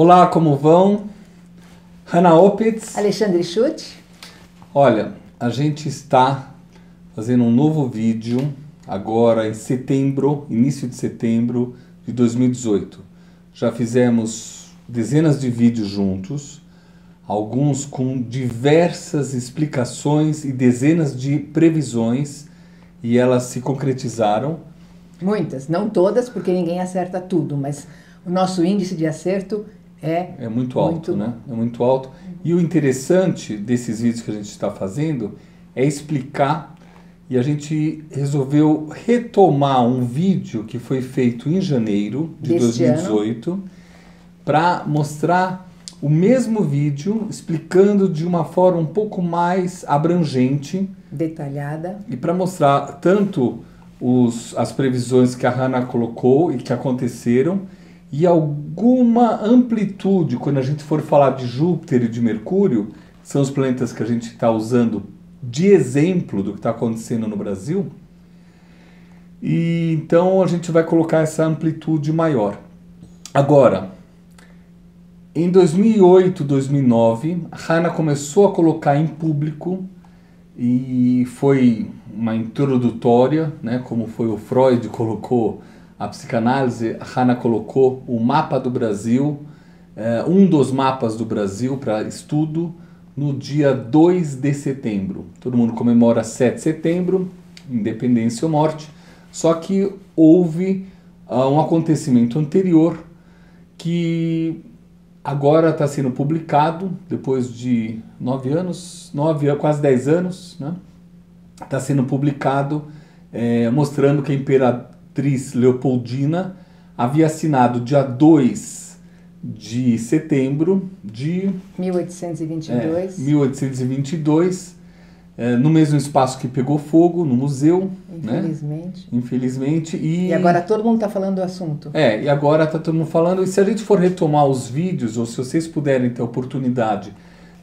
Olá, como vão? Hannah Opitz. Alexandre Schutt. Olha, a gente está fazendo um novo vídeo agora em setembro, início de setembro de 2018. Já fizemos dezenas de vídeos juntos, alguns com diversas explicações e dezenas de previsões, e elas se concretizaram. Muitas, não todas, porque ninguém acerta tudo, mas o nosso índice de acerto é muito alto, né? É muito alto. E o interessante desses vídeos que a gente está fazendo é explicar, e a gente resolveu retomar um vídeo que foi feito em janeiro de 2018 para mostrar o mesmo vídeo explicando de uma forma um pouco mais abrangente, detalhada, e para mostrar tanto as previsões que a Hannah colocou e que aconteceram, e alguma amplitude quando a gente for falar de Júpiter e de Mercúrio, que são os planetas que a gente está usando de exemplo do que está acontecendo no Brasil. E então a gente vai colocar essa amplitude maior. Agora, em 2008, 2009, a Hannah começou a colocar em público, e foi uma introdutória, né, como foi o Freud colocou a psicanálise, a Hannah colocou o mapa do Brasil, um dos mapas do Brasil para estudo, no dia 2 de setembro. Todo mundo comemora 7 de setembro, independência ou morte, só que houve um acontecimento anterior que agora está sendo publicado, depois de 9 anos, quase 10 anos, né? Está sendo publicado mostrando que a Imperatriz Leopoldina havia assinado dia 2 de setembro de 1822, no mesmo espaço que pegou fogo, no museu. Infelizmente. Né? Infelizmente. E agora todo mundo está falando do assunto. E agora está todo mundo falando. E se a gente for retomar os vídeos, ou se vocês puderem ter a oportunidade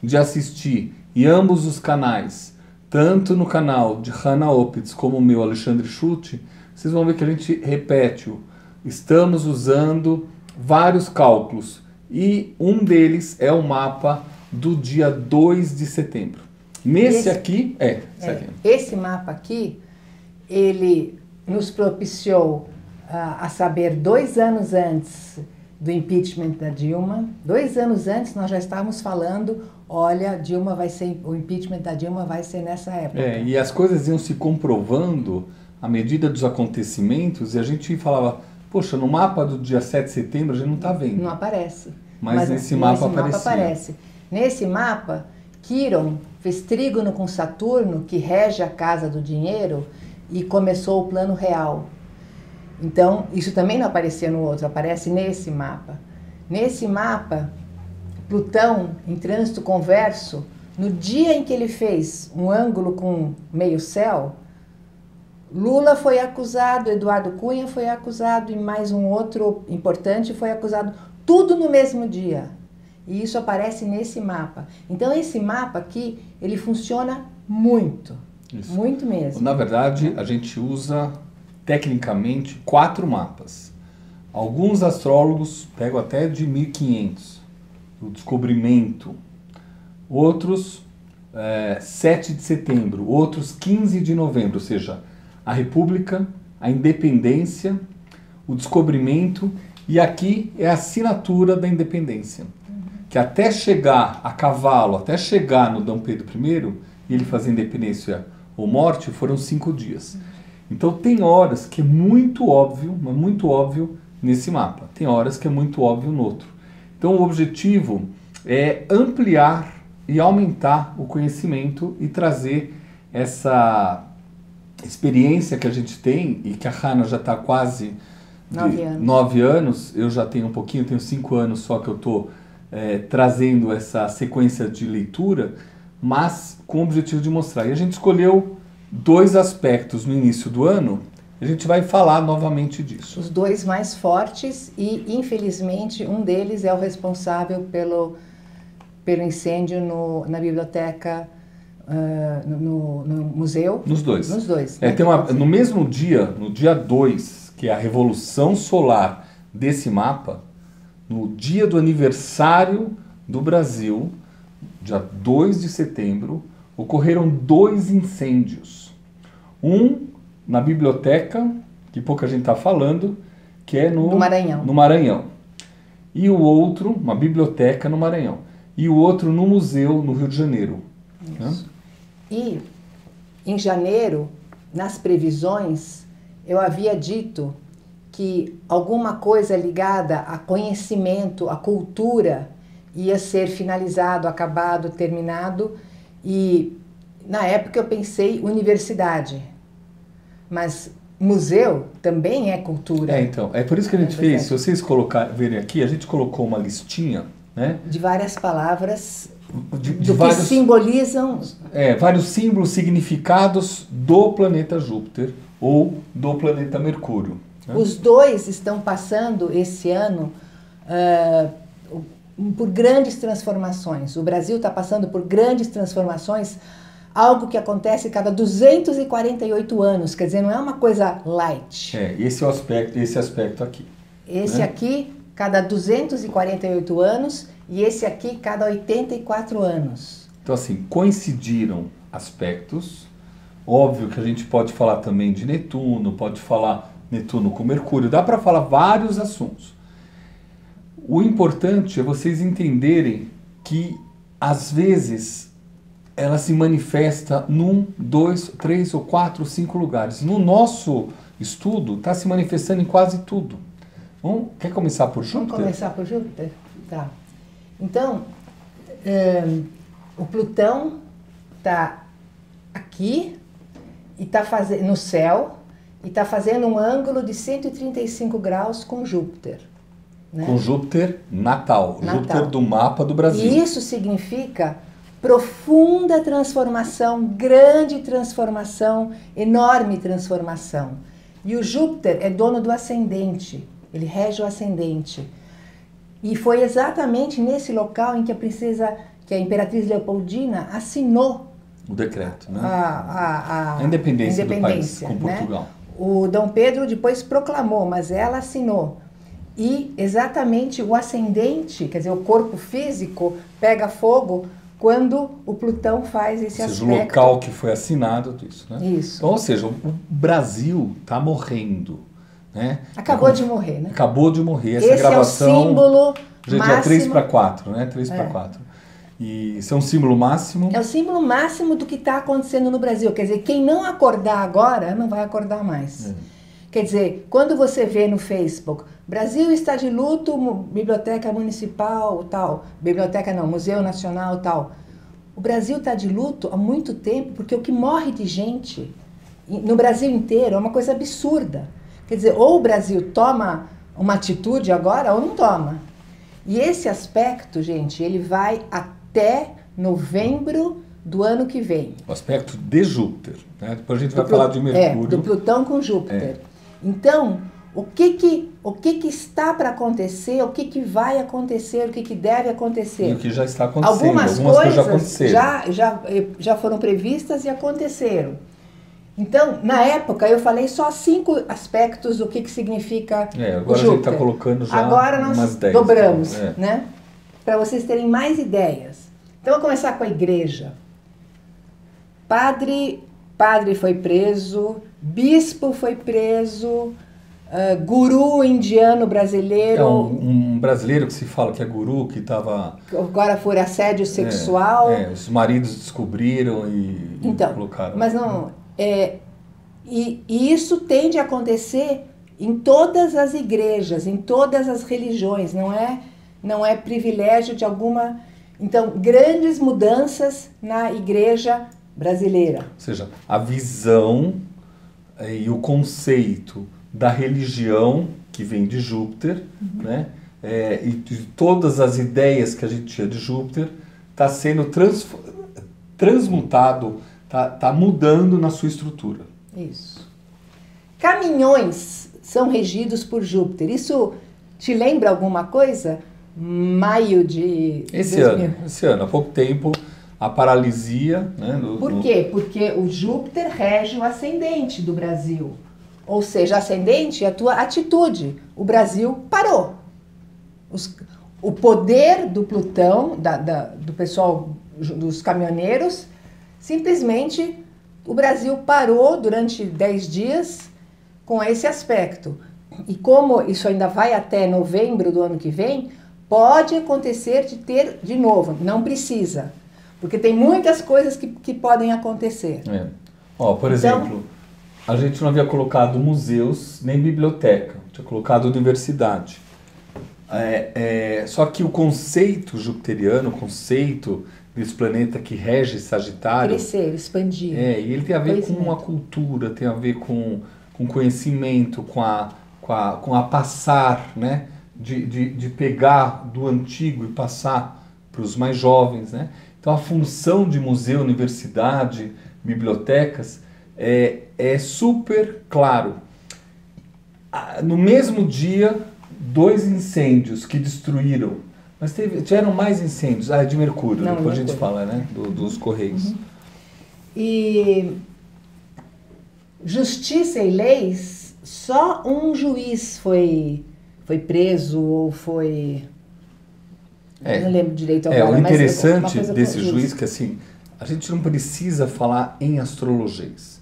de assistir em ambos os canais, tanto no canal de Hannah Opitz como o meu, Alexandre Schutt, vocês vão ver que a gente repete. Estamos usando vários cálculos. E um deles é o mapa do dia 2 de setembro. Esse mapa aqui, ele nos propiciou a saber 2 anos antes do impeachment da Dilma. 2 anos antes nós já estávamos falando, olha, o impeachment da Dilma vai ser nessa época. E as coisas iam se comprovando à medida dos acontecimentos, e a gente falava, poxa, no mapa do dia 7 de setembro a gente não está vendo. Não aparece. Mas nesse mapa aparecia. Nesse mapa, Quiron fez trígono com Saturno, que rege a casa do dinheiro, e começou o plano real. Então, isso também não aparecia no outro, aparece nesse mapa. Nesse mapa, Plutão, em trânsito converso, no dia em que ele fez um ângulo com meio céu, Lula foi acusado, Eduardo Cunha foi acusado, e mais um outro importante foi acusado, tudo no mesmo dia. E isso aparece nesse mapa. Então esse mapa aqui, ele funciona muito. Isso. Muito mesmo. Na verdade, a gente usa tecnicamente 4 mapas. Alguns astrólogos pegam até de 1500, o descobrimento. Outros 7 de setembro, outros 15 de novembro, ou seja, a República, a Independência, o descobrimento, e aqui é a assinatura da Independência. Que até chegar a cavalo, até chegar no Dom Pedro I, e ele fazer independência ou morte, foram 5 dias. Então tem horas que é muito óbvio, mas muito óbvio nesse mapa. Tem horas que é muito óbvio no outro. Então o objetivo é ampliar e aumentar o conhecimento e trazer essa experiência que a gente tem, e que a Hannah já está quase 9 anos, eu já tenho um pouquinho, tenho 5 anos só que eu estou trazendo essa sequência de leitura, mas com o objetivo de mostrar. E a gente escolheu 2 aspectos no início do ano, a gente vai falar novamente disso. Os 2 mais fortes, e infelizmente um deles é o responsável pelo incêndio na biblioteca, no museu. Nos 2. Nos 2. No mesmo dia, no dia 2, que é a revolução solar desse mapa, no dia do aniversário do Brasil, dia 2 de setembro, ocorreram 2 incêndios. Um na biblioteca, que pouca gente está falando, que é no Maranhão. E o outro, uma biblioteca no Maranhão. E o outro no museu, no Rio de Janeiro. Né? E em janeiro, nas previsões, eu havia dito que alguma coisa ligada a conhecimento, a cultura, ia ser finalizado, acabado, terminado. E na época eu pensei universidade. Mas museu também é cultura. Então, é por isso que a gente fez, se vocês verem aqui, a gente colocou uma listinha, né? De várias palavras de vários, que simbolizam... vários símbolos, significados do planeta Júpiter ou do planeta Mercúrio. Né? Os dois estão passando esse ano por grandes transformações. O Brasil está passando por grandes transformações, algo que acontece cada 248 anos, quer dizer, não é uma coisa light. Esse aspecto aqui. Esse aqui, cada 248 anos, e esse aqui, cada 84 anos. Então, assim, coincidiram aspectos. Óbvio que a gente pode falar também de Netuno, pode falar Netuno com Mercúrio, dá para falar vários assuntos. O importante é vocês entenderem que, às vezes, ela se manifesta num, 2, 3 ou 4, 5 lugares. No nosso estudo, está se manifestando em quase tudo. Quer começar por Júpiter? Vamos começar por Júpiter? Tá. Então, o Plutão está aqui e está fazendo no céu e está fazendo um ângulo de 135 graus com Júpiter. Né? Com Júpiter natal, Júpiter do mapa do Brasil. E isso significa profunda transformação, grande transformação, enorme transformação. E o Júpiter é dono do ascendente, ele rege o ascendente. E foi exatamente nesse local em que a Imperatriz Leopoldina assinou o decreto, né? A independência do país com Portugal. Né? O Dom Pedro depois proclamou, mas ela assinou. E exatamente o ascendente, quer dizer, o corpo físico pega fogo quando o Plutão faz esse aspecto. O local que foi assinado, isso, né? Isso. Então, ou seja, o Brasil está morrendo, né? Acabou de morrer, né? Acabou de morrer. Essa esse gravação, é o símbolo dia máximo. 3 para 4, né? 3 para 4. E isso é um símbolo máximo. É o símbolo máximo do que está acontecendo no Brasil. Quer dizer, quem não acordar agora, não vai acordar mais. Quer dizer, quando você vê no Facebook, Brasil está de luto, biblioteca municipal, tal. Biblioteca não, Museu Nacional, tal. O Brasil está de luto há muito tempo, porque o que morre de gente no Brasil inteiro é uma coisa absurda. Quer dizer, ou o Brasil toma uma atitude agora, ou não toma. E esse aspecto, gente, ele vai até novembro do ano que vem. O aspecto de Júpiter, né? Depois a gente vai falar de Mercúrio. Do Plutão com Júpiter. Então, o que está para acontecer, o que vai acontecer, o que deve acontecer. E o que já está acontecendo. Algumas coisas já aconteceram. Já foram previstas e aconteceram. Então, na época, eu falei só 5 aspectos do que significa agora o Júpiter. A gente está colocando já agora nós umas 10. Dobramos, né? Para vocês terem mais ideias. Então, vou começar com a igreja. Padre foi preso, bispo foi preso, guru indiano brasileiro... Um brasileiro que se fala que é guru, que estava... Agora foi assédio sexual. Os maridos descobriram e colocaram... Mas não... E isso tende a acontecer em todas as igrejas, em todas as religiões, não é privilégio de alguma... Então, grandes mudanças na igreja brasileira. Ou seja, a visão e o conceito da religião que vem de Júpiter, né? E de todas as ideias que a gente tinha de Júpiter, está sendo transmutado, está mudando na sua estrutura. Isso. Caminhões são regidos por Júpiter. Isso te lembra alguma coisa? Maio de... Esse ano, há pouco tempo, a paralisia... Né, Por quê? Porque o Júpiter rege o ascendente do Brasil. Ou seja, ascendente é a tua atitude. O Brasil parou. o poder do Plutão, do pessoal, dos caminhoneiros, simplesmente o Brasil parou durante 10 dias com esse aspecto. E como isso ainda vai até novembro do ano que vem, pode acontecer de ter de novo, não precisa. Porque tem muitas coisas que podem acontecer. Ó, por exemplo, a gente não havia colocado museus nem biblioteca, tinha colocado universidade. Só que o conceito jupiteriano, o conceito desse planeta que rege Sagitário... Crescer, expandir. E ele tem a ver com a cultura, tem a ver com conhecimento, com a passar, né? De pegar do antigo e passar para os mais jovens, né? Então a função de museu, universidade, bibliotecas é super claro. No mesmo dia, 2 incêndios que destruíram, mas tiveram mais incêndios, de Mercúrio, não, depois Mercúrio. A gente fala, né, dos Correios. Uhum. E justiça e leis, só um juiz foi preso ou foi... não lembro direito agora. O interessante desse juiz que assim, a gente não precisa falar em astrologias.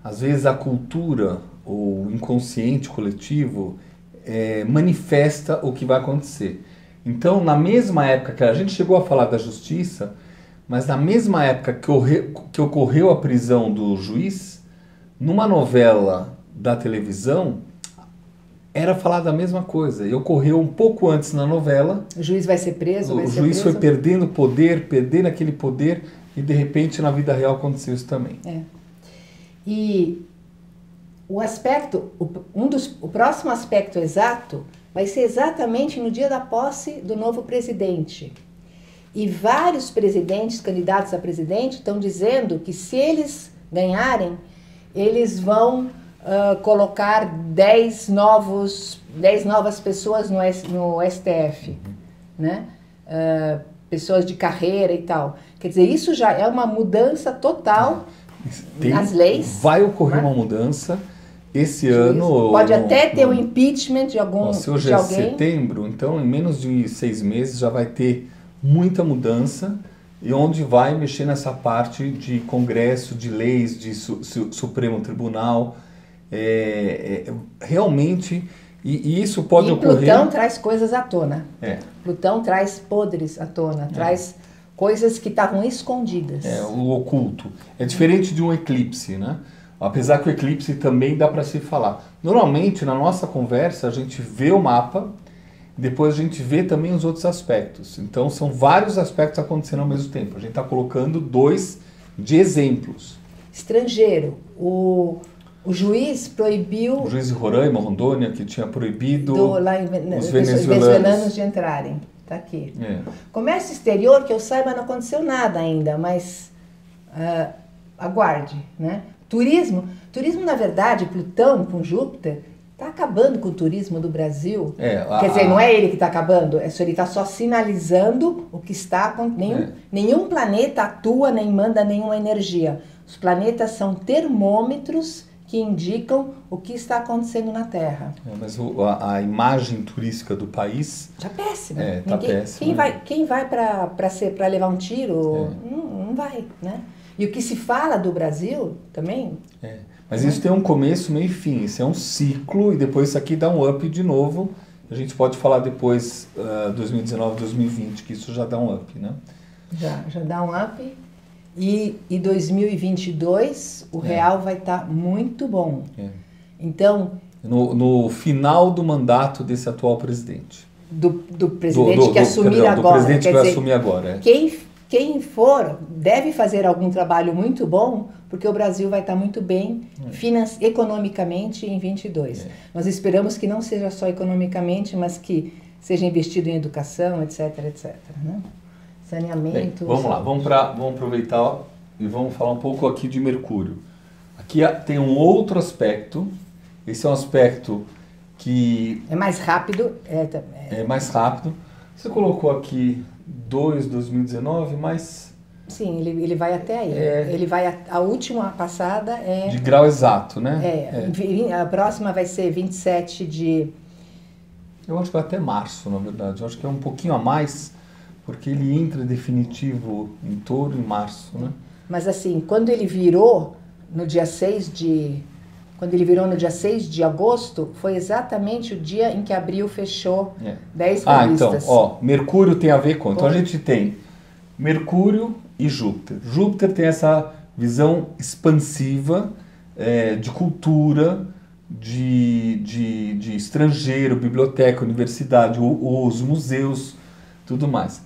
Às vezes a cultura ou o inconsciente coletivo manifesta o que vai acontecer. Então, na mesma época que a gente chegou a falar da justiça, mas na mesma época que ocorreu a prisão do juiz, numa novela da televisão, era falada a mesma coisa. E ocorreu um pouco antes na novela. O juiz vai ser preso? O juiz foi perdendo poder, perdendo aquele poder, e de repente na vida real aconteceu isso também. E o aspecto, o próximo aspecto exato vai ser exatamente no dia da posse do novo presidente. E vários presidentes, candidatos a presidente, estão dizendo que se eles ganharem, eles vão colocar 10 novas pessoas no STF, né? Pessoas de carreira e tal. Quer dizer, isso já é uma mudança total nas leis. Vai ocorrer uma mudança esse ano. Pode até ter um impeachment de algum se hoje é setembro, então em menos de 6 meses já vai ter muita mudança, e onde vai mexer nessa parte de Congresso, de leis, de Supremo Tribunal. Realmente, e isso pode ocorrer... Plutão traz coisas à tona. Plutão traz podres à tona, traz coisas que estavam escondidas. O oculto. É diferente de um eclipse, né? Apesar que o eclipse também dá para se falar. Normalmente, na nossa conversa, a gente vê o mapa, depois a gente vê também os outros aspectos. Então, são vários aspectos acontecendo ao mesmo tempo. A gente está colocando 2 de exemplos. Estrangeiro. O juiz proibiu... O juiz de Roraima, Rondônia, que tinha proibido os venezuelanos de entrarem. Está aqui. Comércio exterior, que eu saiba, não aconteceu nada ainda, mas aguarde, né? Turismo, na verdade, Plutão com Júpiter está acabando com o turismo do Brasil. Quer dizer, não é ele que está acabando, ele está só sinalizando o que está acontecendo. Nenhum planeta atua nem manda nenhuma energia. Os planetas são termômetros que indicam o que está acontecendo na Terra. Mas a imagem turística do país... Está péssima. Tá péssima. Quem vai para levar um tiro, não vai, né? E o que se fala do Brasil também... Mas isso tem um começo, meio e fim. Isso é um ciclo, e depois isso aqui dá um up de novo. A gente pode falar depois, 2019, 2020, que isso já dá um up, né? Já dá um up. E 2022, o real vai estar muito bom. Então... No final do mandato desse atual presidente. Do presidente que assumir agora. Do presidente que vai assumir agora. Quem for deve fazer algum trabalho muito bom, porque o Brasil vai estar muito bem economicamente em 22. Nós esperamos que não seja só economicamente, mas que seja investido em educação, etc, etc. Né? Saneamento... Bem, vamos lá, vamos aproveitar e vamos falar um pouco aqui de Mercúrio. Aqui tem um outro aspecto. Esse é um aspecto que... É mais rápido. É mais rápido. Você colocou aqui 2019, mas... Sim, ele vai até aí. Ele vai a última passada de grau exato, né? A próxima vai ser 27 de Eu acho que vai até março, na verdade. Eu acho que é um pouquinho a mais, porque ele entra definitivo em Touro em março, né? Mas assim, quando ele virou no dia 6 de... Quando ele virou no dia 6 de agosto, foi exatamente o dia em que abriu fechou 10 revistas. Então, ó, Mercúrio tem a ver com... Então a gente tem Mercúrio e Júpiter. Júpiter tem essa visão expansiva de cultura, de estrangeiro, biblioteca, universidade, os museus, tudo mais.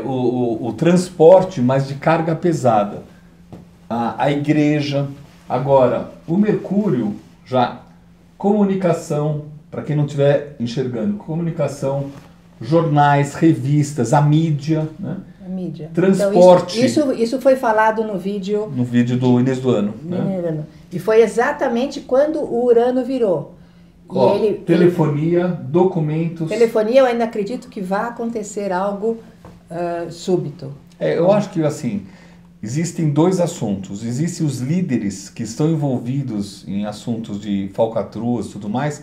O transporte, mas de carga pesada. A igreja. Agora, o Mercúrio, já, comunicação, para quem não estiver enxergando, comunicação, jornais, revistas, a mídia, né? A mídia. Transporte. Então, isso foi falado no vídeo... No vídeo do início do ano. Né? E foi exatamente quando o Urano virou. Ó, telefonia, documentos... Telefonia, eu ainda acredito que vai acontecer algo súbito. Eu acho que, assim... Existem dois assuntos. Existem os líderes que estão envolvidos em assuntos de falcatruas e tudo mais,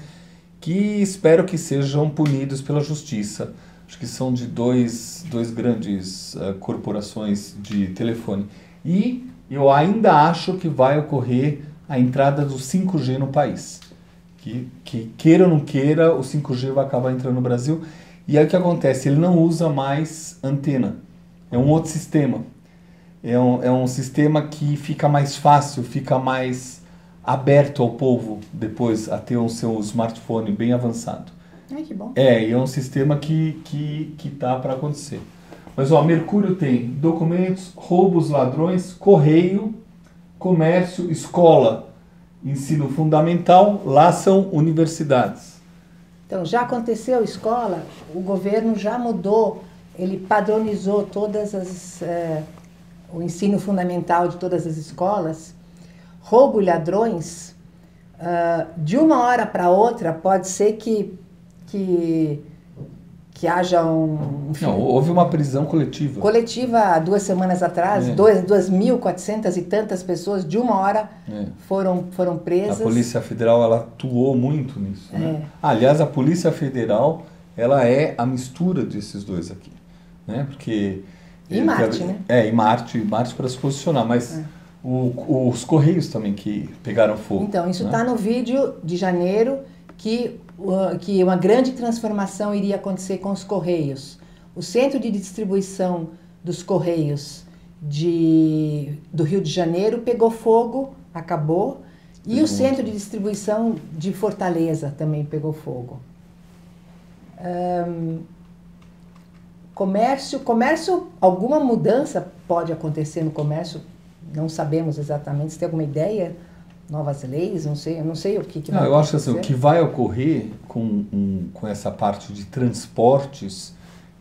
que espero que sejam punidos pela justiça. Acho que são de dois grandes corporações de telefone. E eu ainda acho que vai ocorrer a entrada do 5G no país. Que queira ou não queira, o 5G vai acabar entrando no Brasil. E aí o que acontece? Ele não usa mais antena. É um outro sistema. É um sistema que fica mais fácil, fica mais aberto ao povo depois a ter o seu smartphone bem avançado. Ai, que bom. E é um sistema que tá para acontecer. Mas ó, Mercúrio tem documentos, roubos, ladrões, correio, comércio, escola, ensino fundamental, lá são universidades. Então já aconteceu escola, o governo já mudou, ele padronizou todas as... o ensino fundamental de todas as escolas. Roubo e ladrões, de uma hora para outra, pode ser que haja enfim, não, houve uma prisão coletiva. Coletiva há 2 semanas atrás, 2.400 e tantas pessoas, de uma hora, foram presas. A Polícia Federal, ela atuou muito nisso. Né? Aliás, a Polícia Federal, ela é a mistura desses dois aqui. Né? Porque... E Marte, né? E Marte para se posicionar, mas os Correios também que pegaram fogo. Então, isso está no vídeo de janeiro, que uma grande transformação iria acontecer com os Correios. O centro de distribuição dos Correios do Rio de Janeiro pegou fogo, acabou, e o centro de distribuição de Fortaleza também pegou fogo. Comércio, alguma mudança pode acontecer no comércio, não sabemos exatamente. Você tem alguma ideia? Novas leis? Eu não sei o que vai acontecer. Eu acho que assim, o que vai ocorrer com essa parte de transportes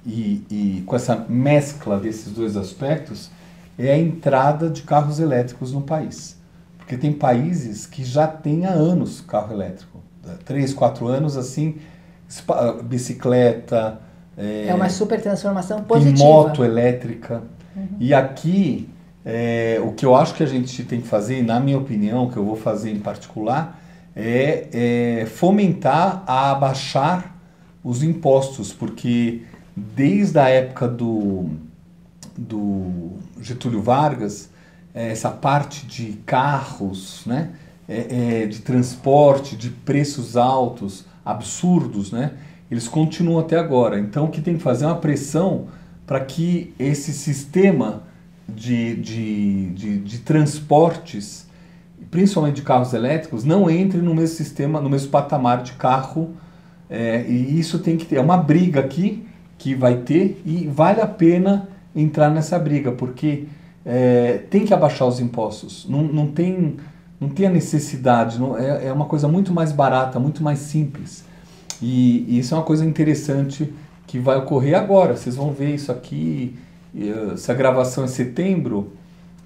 e com essa mescla desses dois aspectos é a entrada de carros elétricos no país. Porque tem países que já têm há anos carro elétrico. 3, 4 anos, assim, bicicleta... É uma super transformação positiva. Tem moto elétrica. E aqui, o que eu acho que a gente tem que fazer, na minha opinião, que eu vou fazer em particular, é fomentar a abaixar os impostos, porque desde a época do Getúlio Vargas, essa parte de carros, né, de transporte, de preços altos, absurdos, né, eles continuam até agora. Então, o que tem que fazer é uma pressão para que esse sistema de transportes, principalmente de carros elétricos, não entre no mesmo sistema, no mesmo patamar de carro. E isso tem que ter. É uma briga aqui que vai ter e vale a pena entrar nessa briga, porque tem que abaixar os impostos. Não tem a necessidade. É uma coisa muito mais barata, muito mais simples. E isso é uma coisa interessante que vai ocorrer agora. Vocês vão ver isso aqui, se a gravação é setembro,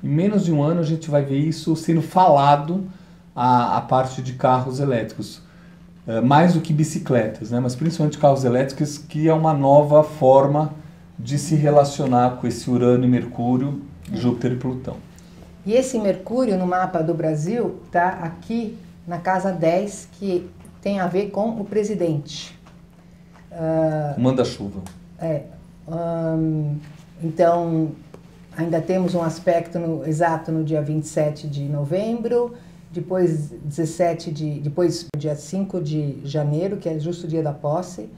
em menos de um ano a gente vai ver isso sendo falado, a parte de carros elétricos. Mais do que bicicletas, né? Mas principalmente carros elétricos, que é uma nova forma de se relacionar com esse Urano e Mercúrio, Júpiter e Plutão. E esse Mercúrio no mapa do Brasil está aqui na casa 10, que tem a ver com o presidente. Manda-chuva. Então, ainda temos um aspecto exato no dia 27 de novembro, depois dia 5 de janeiro, que é justo o dia da posse,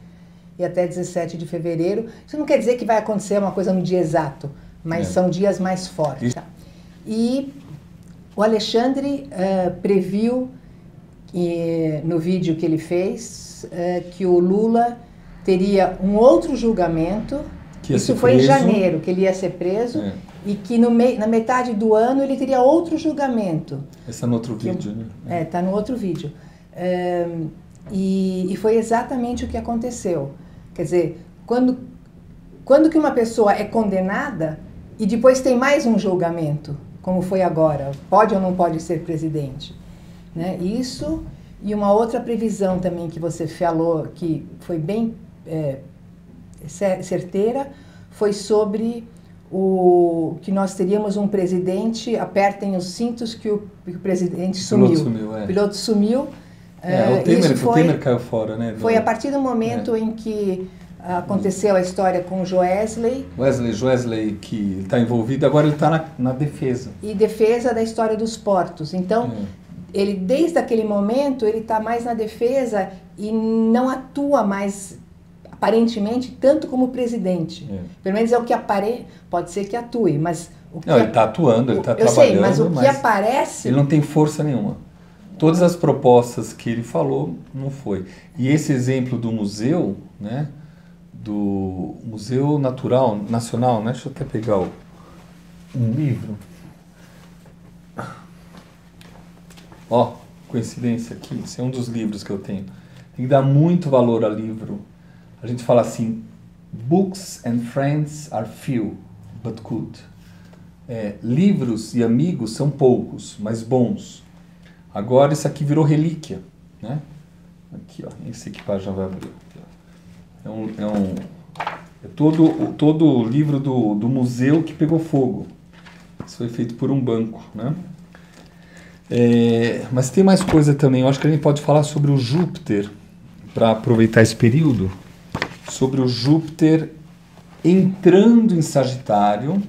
e até 17 de fevereiro. Isso não quer dizer que vai acontecer uma coisa no dia exato, mas são dias mais fortes. Tá? E o Alexandre previu, no vídeo que ele fez, que o Lula teria um outro julgamento. Isso foi em janeiro, que ele ia ser preso, e que na metade do ano ele teria outro julgamento. Esse é no outro vídeo, né? Está no outro vídeo. E foi exatamente o que aconteceu. Quer dizer, quando que uma pessoa é condenada e depois tem mais um julgamento, como foi agora, pode ou não pode ser presidente? Né? Isso, e uma outra previsão também que você falou, que foi bem certeira, foi sobre que nós teríamos um presidente, apertem os cintos que o presidente sumiu. O piloto sumiu. O Temer caiu fora, né? Foi a partir do momento em que aconteceu a história com o Joesley. Joesley que está envolvido, agora ele está na defesa. E defesa da história dos portos. Então, ele desde aquele momento, ele está mais na defesa e não atua mais, aparentemente, tanto como presidente. Pelo menos é o que aparece, pode ser que atue, mas... ele está atuando, ele está trabalhando. Eu sei, mas o que aparece... Ele não tem força nenhuma. Todas as propostas que ele falou, não foi. E esse exemplo do museu, né, do Museu Nacional, né, deixa eu até pegar um livro. Ó, coincidência aqui, esse é um dos livros que eu tenho. Tem que dar muito valor a livro. A gente fala assim, books and friends are few, but good. Livros e amigos são poucos, mas bons. Agora isso aqui virou relíquia, né? Aqui, ó, esse aqui já vai abrir. É todo o livro do museu que pegou fogo. Isso foi feito por um banco, né? Mas tem mais coisa também. Eu acho que a gente pode falar sobre o Júpiter, para aproveitar esse período, sobre o Júpiter entrando em Sagitário.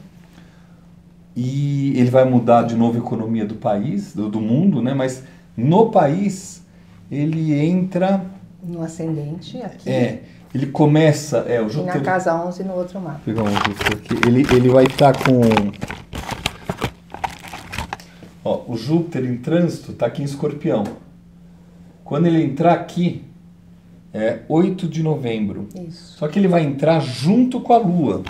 E ele vai mudar de novo a economia do país, do mundo, né? Mas no país ele entra... No ascendente, aqui. Ele começa... o Júpiter, e na casa 11 no outro mapa. Vou pegar um Júpiter aqui. Ele vai estar com... o Júpiter em trânsito está aqui em Escorpião. Quando ele entrar aqui, 8 de novembro. Isso. Só que ele vai entrar junto com a Lua.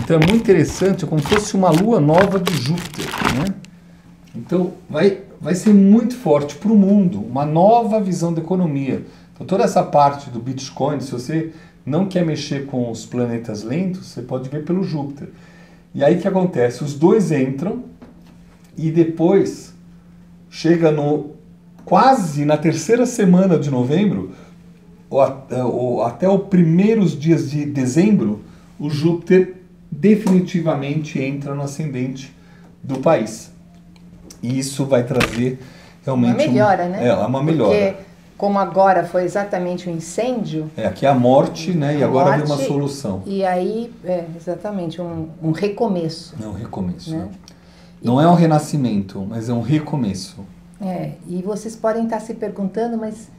Então é muito interessante, é como se fosse uma lua nova de Júpiter, né? Então vai ser muito forte para o mundo, uma nova visão da economia. Então toda essa parte do Bitcoin, se você não quer mexer com os planetas lentos, você pode ver pelo Júpiter. E aí o que acontece? Os dois entram e depois chega quase na terceira semana de novembro, ou até os primeiros dias de dezembro, o Júpiter definitivamente entra no ascendente do país. E isso vai trazer realmente... Uma melhora, né? Uma melhora. Porque, como agora foi exatamente o incêndio... Aqui é a morte, né? E agora vem uma solução. E aí, exatamente, um recomeço. É um recomeço, né? Né? Não é um renascimento, mas é um recomeço. E vocês podem estar se perguntando, mas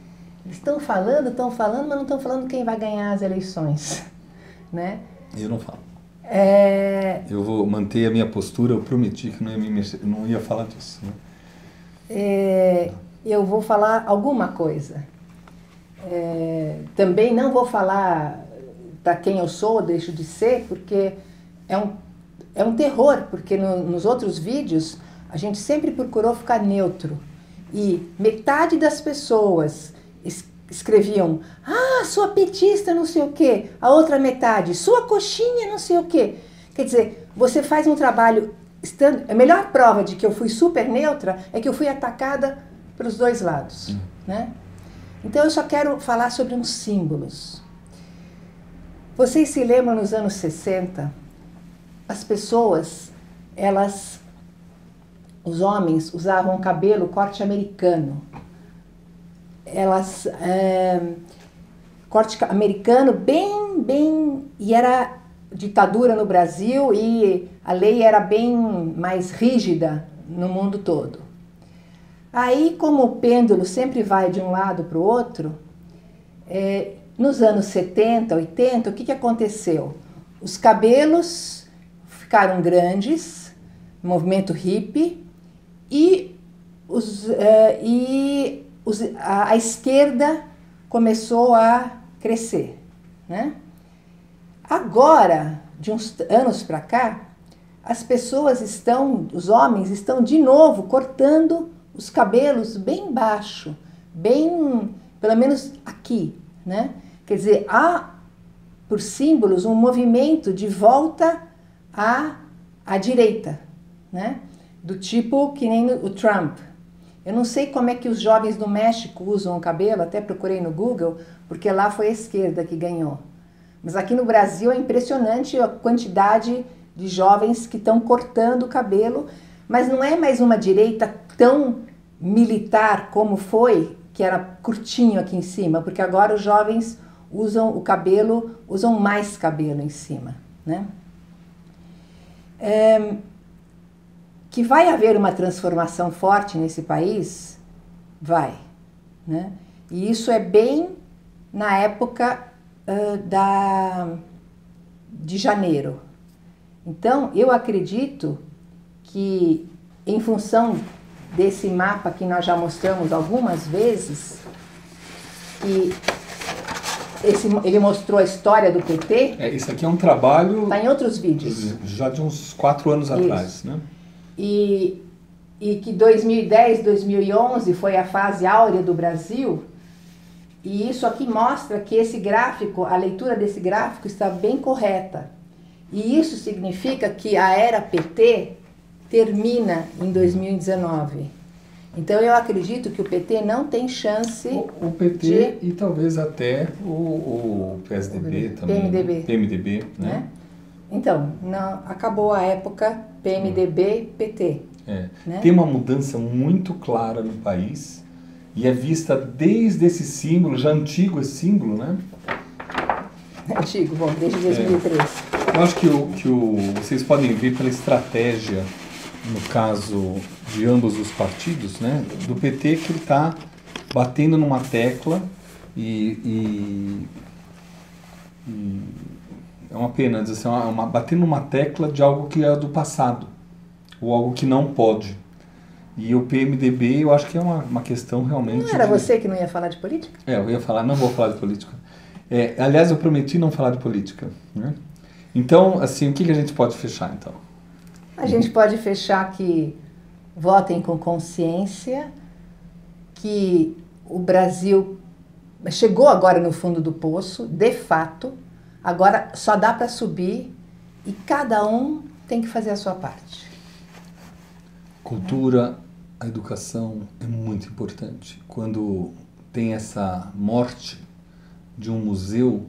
eles estão falando, mas não estão falando quem vai ganhar as eleições, né? Eu não falo. Eu vou manter a minha postura, eu prometi que não ia falar disso. Né? Eu vou falar alguma coisa. Também não vou falar para quem eu sou ou deixo de ser, porque é um terror, porque nos outros vídeos a gente sempre procurou ficar neutro. E metade das pessoas escreviam, sua petista não sei o quê, a outra metade, sua coxinha não sei o quê. Quer dizer, você faz um trabalho, a melhor prova de que eu fui super neutra é que eu fui atacada pelos dois lados, né? Então eu só quero falar sobre uns símbolos. Vocês se lembram nos anos 60, as pessoas, os homens usavam cabelo corte americano. Elas corte americano, e era ditadura no Brasil e a lei era bem mais rígida no mundo todo. Aí, como o pêndulo sempre vai de um lado para o outro, nos anos 70, 80, o que aconteceu? Os cabelos ficaram grandes, movimento hippie, e a esquerda começou a crescer, né? Agora, de uns anos para cá, os homens estão de novo cortando os cabelos bem baixo, pelo menos aqui, né? Quer dizer, há, por símbolos, um movimento de volta à direita, né? Do tipo que nem o Trump. Eu não sei como é que os jovens do México usam o cabelo, até procurei no Google, porque lá foi a esquerda que ganhou. Mas aqui no Brasil é impressionante a quantidade de jovens que estão cortando o cabelo, mas não é mais uma direita tão militar como foi, que era curtinho aqui em cima, porque agora os jovens usam mais cabelo em cima, né? Que vai haver uma transformação forte nesse país? Vai, né? E isso é bem na época de janeiro. Então, eu acredito que, em função desse mapa que nós já mostramos algumas vezes, que ele mostrou a história do PT. Isso aqui é um trabalho... Está em outros vídeos. Já de uns 4 anos atrás, né? E que 2010, 2011 foi a fase áurea do Brasil, e isso aqui mostra que esse gráfico, a leitura desse gráfico está bem correta. E isso significa que a era PT termina em 2019. Então eu acredito que o PT não tem chance o PT e talvez até o PSDB também. PMDB, né? Então, acabou a época PMDB-PT. Né? Tem uma mudança muito clara no país e é vista desde esse símbolo, já antigo esse símbolo, né? Antigo, bom, desde 2003. Eu acho que vocês podem ver pela estratégia, no caso de ambos os partidos, né? Do PT, que ele está batendo numa tecla e é uma pena dizer assim, batendo numa tecla de algo que é do passado, ou algo que não pode. E o PMDB, eu acho que é uma questão realmente... Não era você que não ia falar de política? Eu ia falar, não vou falar de política. Aliás, eu prometi não falar de política, né? Então, assim, o que a gente pode fechar, então? A gente pode fechar que votem com consciência, que o Brasil chegou agora no fundo do poço, de fato, agora só dá para subir e cada um tem que fazer a sua parte. Cultura, a educação é muito importante. Quando tem essa morte de um museu,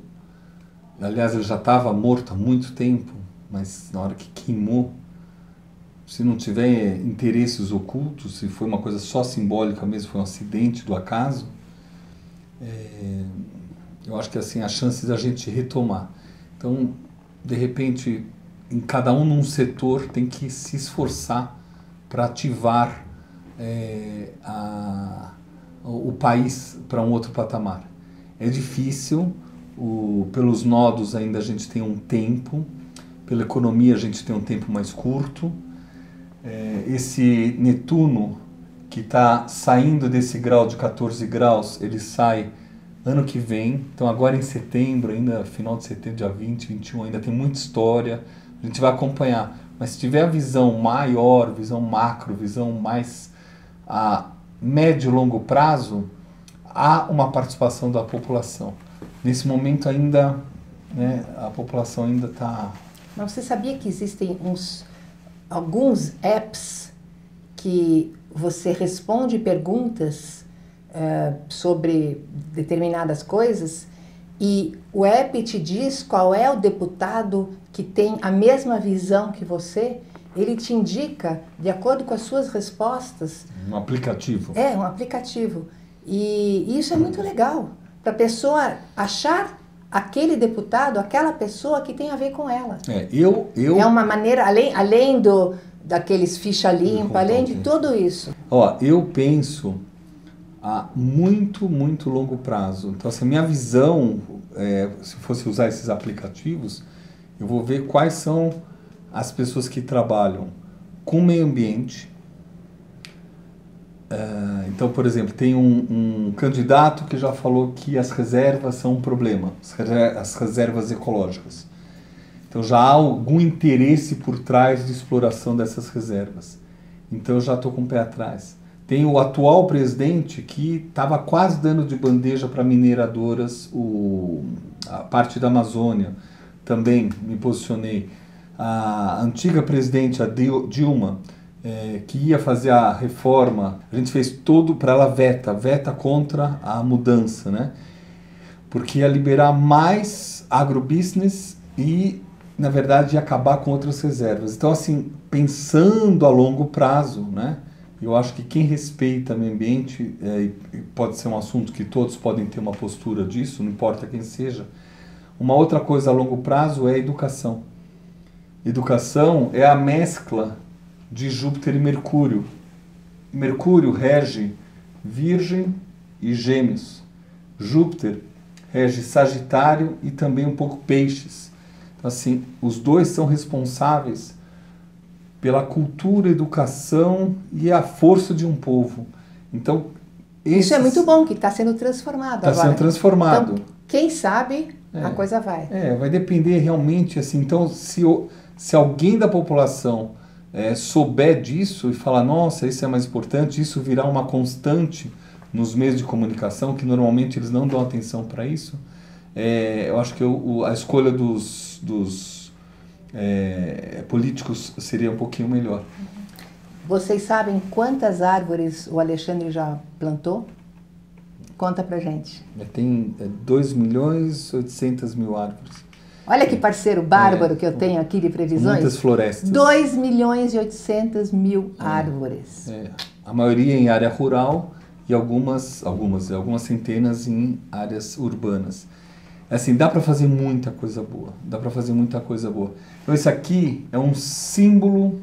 aliás, ele já estava morto há muito tempo, mas na hora que queimou, se não tiver interesses ocultos, se foi uma coisa só simbólica mesmo, foi um acidente do acaso, eu acho que assim, a chance da gente retomar. Então, de repente, em cada um num setor tem que se esforçar para ativar o país para um outro patamar. É difícil, pelos nodos ainda a gente tem um tempo, pela economia a gente tem um tempo mais curto. Esse Netuno que está saindo desse grau de 14 graus, ele sai ano que vem, então agora em setembro, ainda final de setembro, dia 20, 21, ainda tem muita história, a gente vai acompanhar. Mas se tiver a visão maior, visão macro, visão mais a médio e longo prazo, há uma participação da população. Nesse momento ainda, né, a população ainda está... Mas você sabia que existem alguns apps que você responde perguntas sobre determinadas coisas e o app te diz qual é o deputado que tem a mesma visão que você, ele te indica de acordo com as suas respostas. Um aplicativo. Um aplicativo. E isso é muito legal, para a pessoa achar aquele deputado, aquela pessoa que tem a ver com ela. É uma maneira, além daqueles ficha limpa, além de tudo isso. Ó, eu penso a muito, muito longo prazo. Então, assim, a minha visão, se fosse usar esses aplicativos, eu vou ver quais são as pessoas que trabalham com o meio ambiente. Então, por exemplo, tem um candidato que já falou que as reservas são um problema, as reservas ecológicas. Então já há algum interesse por trás de exploração dessas reservas. Então eu já estou com o pé atrás. Tem o atual presidente que estava quase dando de bandeja para mineradoras a parte da Amazônia. Também me posicionei. A antiga presidente, a Dilma, que ia fazer a reforma, a gente fez tudo para ela veta contra a mudança, né? Porque ia liberar mais agrobusiness e, na verdade, ia acabar com outras reservas. Então, assim, pensando a longo prazo, né? Eu acho que quem respeita o meio ambiente, pode ser um assunto que todos podem ter uma postura disso, não importa quem seja. Uma outra coisa a longo prazo é a educação. Educação é a mescla de Júpiter e Mercúrio. Mercúrio rege Virgem e Gêmeos. Júpiter rege Sagitário e também um pouco Peixes. Então, assim, os dois são responsáveis pela cultura, educação e a força de um povo. Então, isso é muito bom, que está sendo transformado agora. Está sendo transformado. Então, quem sabe, a coisa vai. Vai depender realmente, assim, então, se alguém da população souber disso e falar, nossa, isso é mais importante, isso virar uma constante nos meios de comunicação, que normalmente eles não dão atenção para isso, eu acho que a escolha dos políticos seria um pouquinho melhor. Vocês sabem quantas árvores o Alexandre já plantou? Conta pra gente. Tem 2.800.000 árvores. Olha que parceiro bárbaro que eu tenho aqui de previsões. Muitas florestas. 2.800.000 árvores. A maioria em área rural e algumas centenas em áreas urbanas. Assim, dá para fazer muita coisa boa. Então esse aqui é um símbolo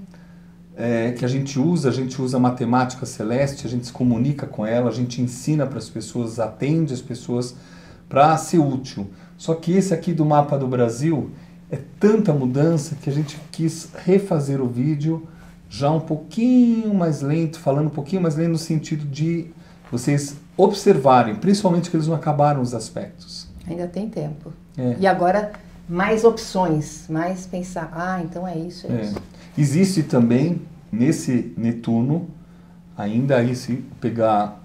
que a gente usa matemática celeste, a gente se comunica com ela, a gente ensina para as pessoas, atende as pessoas para ser útil. Só que esse aqui do mapa do Brasil é tanta mudança que a gente quis refazer o vídeo já um pouquinho mais lento, falando um pouquinho mais lento no sentido de vocês observarem, principalmente que eles não acabaram os aspectos. Ainda tem tempo. E agora mais opções, mais pensar, então é isso, isso. Existe também nesse Netuno, ainda aí se pegar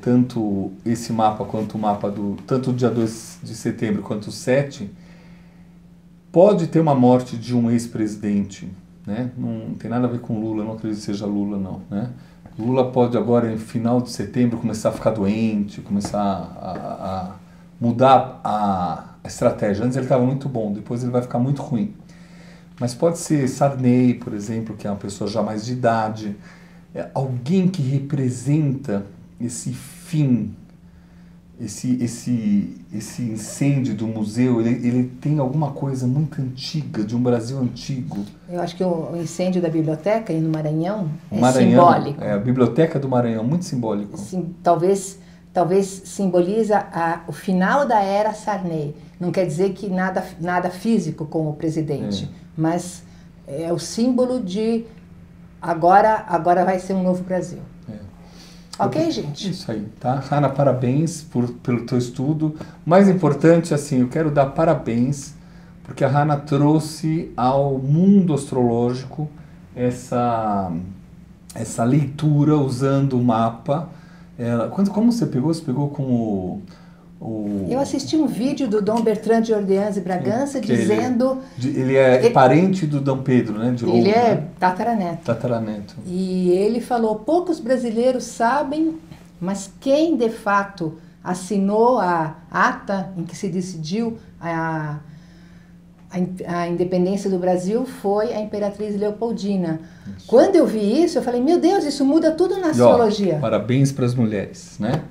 tanto esse mapa quanto o mapa tanto o dia 2 de setembro quanto o 7, pode ter uma morte de um ex-presidente, né? Não tem nada a ver com Lula, não acredito que seja Lula, não, né? Lula pode agora, em final de setembro, começar a ficar doente, começar a mudar a estratégia. Antes ele estava muito bom, depois ele vai ficar muito ruim. Mas pode ser Sarney, por exemplo, que é uma pessoa já mais de idade, alguém que representa esse fim, esse incêndio do museu, ele tem alguma coisa muito antiga, de um Brasil antigo. Eu acho que o incêndio da biblioteca no Maranhão simbólico. A biblioteca do Maranhão, muito simbólico. Sim, talvez simboliza o final da era Sarney. Não quer dizer que nada físico com o presidente, mas é o símbolo de agora vai ser um novo Brasil. Ok, gente? Isso aí, tá? Hanna, parabéns pelo teu estudo. Mais importante, assim, eu quero dar parabéns porque a Hanna trouxe ao mundo astrológico essa leitura usando o mapa. Como você pegou? Você pegou com Eu assisti um vídeo do Dom Bertrand de Orleans e Bragança dizendo... Ele é parente do Dom Pedro, né? De Lourdes, ele é né? tataraneto. E ele falou, poucos brasileiros sabem, mas quem de fato assinou a ata em que se decidiu a a independência do Brasil foi a Imperatriz Leopoldina. Isso. Quando eu vi isso, eu falei, meu Deus, isso muda tudo na astrologia. Parabéns para as mulheres, né?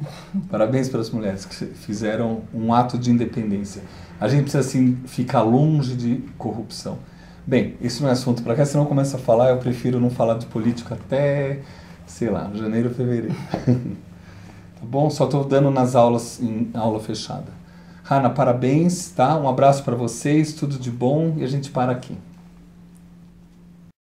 Parabéns para as mulheres que fizeram um ato de independência. A gente precisa, assim, ficar longe de corrupção. Bem, isso não é assunto para cá, senão começa a falar, eu prefiro não falar de política até, sei lá, janeiro, fevereiro. Tá bom? Só estou dando nas aulas, em aula fechada. Hanna, parabéns, tá? Um abraço para vocês, tudo de bom e a gente para aqui.